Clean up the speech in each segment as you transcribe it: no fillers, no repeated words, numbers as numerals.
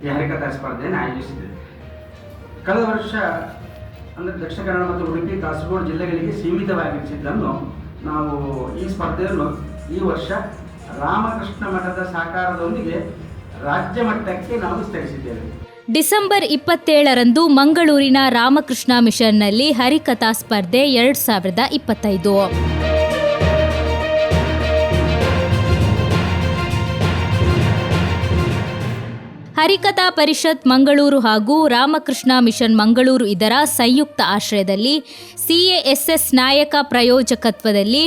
ಈ ಹರಿಕಥಾ ಸ್ಪರ್ಧೆಯನ್ನು ಆಯೋಜಿಸಿದ್ದೇವೆ. ಕಳೆದ ವರ್ಷ ಅಂದರೆ ದಕ್ಷಿಣ ಕನ್ನಡ ಮತ್ತು ಉಡುಪಿ ಕಾಸರಗೋಡು ಜಿಲ್ಲೆಗಳಿಗೆ ಸೀಮಿತವಾಗಿರಿಸಿದ್ದನ್ನು ನಾವು ಈ ಸ್ಪರ್ಧೆಯನ್ನು ಈ ವರ್ಷ ರಾಮಕೃಷ್ಣ ಮಠದ ಸಹಕಾರದೊಂದಿಗೆ ರಾಜ್ಯ ಮಟ್ಟಕ್ಕೆ ನಾವು ವಿಸ್ತರಿಸಿದ್ದೇವೆ. ಡಿಸೆಂಬರ್ 27ರಂದು ಮಂಗಳೂರಿನ ರಾಮಕೃಷ್ಣ ಮಿಷನ್ನಲ್ಲಿ ಹರಿಕಥಾ ಸ್ಪರ್ಧೆ 2025. ಹರಿಕಥಾ ಪರಿಷತ್ ಮಂಗಳೂರು ಹಾಗೂ ರಾಮಕೃಷ್ಣ ಮಿಷನ್ ಮಂಗಳೂರು ಇದರ ಸಂಯುಕ್ತ ಆಶ್ರಯದಲ್ಲಿ CASS ನಾಯಕ ಪ್ರಾಯೋಜಕತ್ವದಲ್ಲಿ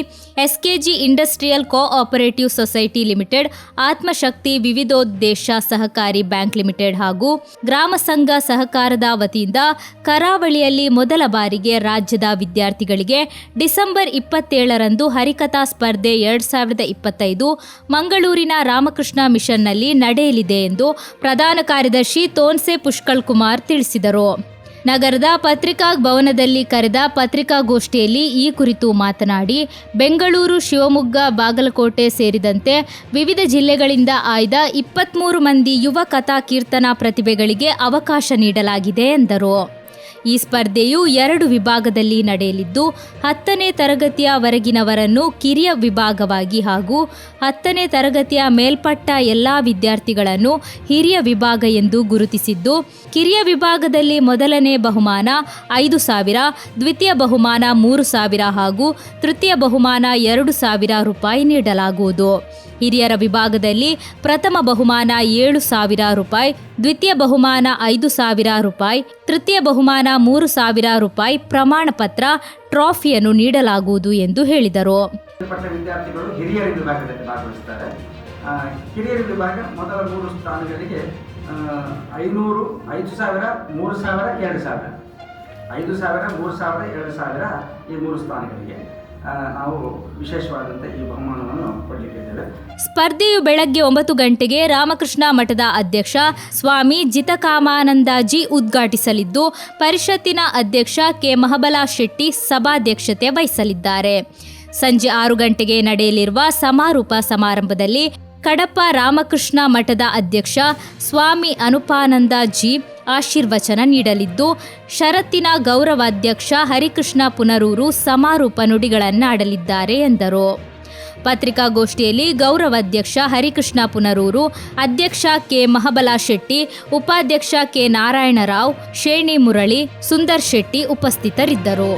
SKG industrial cooperative society limited, Atmashakti Vividhoddesha Sahakari bank limited ಹಾಗೂ ಗ್ರಾಮ ಸಂಘ ಸಹಕಾರದ ವತಿಯಿಂದ ಕರಾವಳಿಯಲ್ಲಿ ಮೊದಲ ಬಾರಿಗೆ ರಾಜ್ಯದ ವಿದ್ಯಾರ್ಥಿಗಳಿಗೆ ಡಿಸೆಂಬರ್ 27ರಂದು ಹರಿಕಥಾ ಸ್ಪರ್ಧೆ 2025 ಮಂಗಳೂರಿನ ರಾಮಕೃಷ್ಣ ಮಿಷನ್ನಲ್ಲಿ ನಡೆಯಲಿದೆ ಎಂದು ಪ್ರಧಾನ ಕಾರ್ಯದರ್ಶಿ ತೋನ್ಸೆ ಪುಷ್ಕಳ್ ಕುಮಾರ್ ತಿಳಿಸಿದರು. ನಗರದ ಪತ್ರಿಕಾ ಭವನದಲ್ಲಿ ಕರೆದ ಪತ್ರಿಕಾಗೋಷ್ಠಿಯಲ್ಲಿ ಈ ಕುರಿತು ಮಾತನಾಡಿ, ಬೆಂಗಳೂರು, ಶಿವಮೊಗ್ಗ, ಬಾಗಲಕೋಟೆ ಸೇರಿದಂತೆ ವಿವಿಧ ಜಿಲ್ಲೆಗಳಿಂದ ಆಯ್ದ 23 ಮಂದಿ ಯುವ ಕಥಾ ಕೀರ್ತನಾ ಪ್ರತಿಭೆಗಳಿಗೆ ಅವಕಾಶ ನೀಡಲಾಗಿದೆ ಎಂದರು. ಈ ಸ್ಪರ್ಧೆಯು 2 ವಿಭಾಗದಲ್ಲಿ ನಡೆಯಲಿದ್ದು 10ನೇ ತರಗತಿಯವರೆಗಿನವರನ್ನು ಕಿರಿಯ ವಿಭಾಗವಾಗಿ ಹಾಗೂ 10ನೇ ತರಗತಿಯ ಮೇಲ್ಪಟ್ಟ ಎಲ್ಲ ವಿದ್ಯಾರ್ಥಿಗಳನ್ನು ಹಿರಿಯ ವಿಭಾಗ ಎಂದು ಗುರುತಿಸಿದ್ದು, ಕಿರಿಯ ವಿಭಾಗದಲ್ಲಿ ಮೊದಲನೇ ಬಹುಮಾನ 5,000, ದ್ವಿತೀಯ ಬಹುಮಾನ 3,000 ಹಾಗೂ ತೃತೀಯ ಬಹುಮಾನ 2,000 ರೂಪಾಯಿ ನೀಡಲಾಗುವುದು. ಹಿರಿಯರ ವಿಭಾಗದಲ್ಲಿ ಪ್ರಥಮ ಬಹುಮಾನ 7,000 ರೂಪಾಯಿ, ದ್ವಿತೀಯ ಬಹುಮಾನ 5,000 ರೂಪಾಯಿ, ತೃತೀಯ ಬಹುಮಾನ 3,000 ರೂಪಾಯಿ ಪ್ರಮಾಣ ಪತ್ರ, ಟ್ರಾಫಿಯನ್ನು ನೀಡಲಾಗುವುದು ಎಂದು ಹೇಳಿದರು. ವಿದ್ಯಾರ್ಥಿಗಳು ಹಿರಿಯರ ವಿಭಾಗದಲ್ಲಿ ಭಾಗವಹಿಸುತ್ತಾರೆ. ಹಿರಿಯರ ವಿಭಾಗ ಮೊದಲ 3 ಸ್ಥಾನಗಳಿಗೆ 500, 5,000, 3,000, 2,000, 5,000, 3,000, 2,000 ಈ 3 ಸ್ಥಾನಗಳಿಗೆ ನಾವು ವಿಶೇಷವಾದಂಥ ಈ ಬಹುಮಾನವನ್ನು ಕೊಡಲಿಕ್ಕಿದ್ದೇವೆ. ಸ್ಪರ್ಧೆಯು ಬೆಳಗ್ಗೆ 9 ಗಂಟೆಗೆ ರಾಮಕೃಷ್ಣ ಮಠದ ಅಧ್ಯಕ್ಷ ಸ್ವಾಮಿ ಜಿತಕಾಮಾನಂದಜಿ ಉದ್ಘಾಟಿಸಲಿದ್ದು, ಪರಿಷತ್ತಿನ ಅಧ್ಯಕ್ಷ ಕೆ. ಮಹಾಬಲ ಶೆಟ್ಟಿ ಸಭಾಧ್ಯಕ್ಷತೆ ವಹಿಸಲಿದ್ದಾರೆ. ಸಂಜೆ 6 ಗಂಟೆಗೆ ನಡೆಯಲಿರುವ ಸಮಾರೋಪ ಸಮಾರಂಭದಲ್ಲಿ ಕಡಪ ರಾಮಕೃಷ್ಣ ಮಠದ ಅಧ್ಯಕ್ಷ ಸ್ವಾಮಿ ಅನುಪಾನಂದಜಿ ಆಶೀರ್ವಚನ ನೀಡಲಿದ್ದು, ಷರತ್ತಿನ ಗೌರವಾಧ್ಯಕ್ಷ ಹರಿಕೃಷ್ಣ ಪುನರೂರು ಸಮಾರೋಪ ನುಡಿಗಳನ್ನಾಡಲಿದ್ದಾರೆ ಎಂದರು. ಪತ್ರಿಕಾಗೋಷ್ಠಿಯಲ್ಲಿ ಗೌರವಾಧ್ಯಕ್ಷ ಹರಿಕೃಷ್ಣ ಪುನರೂರು, ಅಧ್ಯಕ್ಷ ಕೆ. ಮಹಾಬಲ ಶೆಟ್ಟಿ, ಉಪಾಧ್ಯಕ್ಷ ಕೆ. ನಾರಾಯಣರಾವ್, ಶೇಣಿ ಮುರಳಿ, ಸುಂದರ್ ಶೆಟ್ಟಿ ಉಪಸ್ಥಿತರಿದ್ದರು.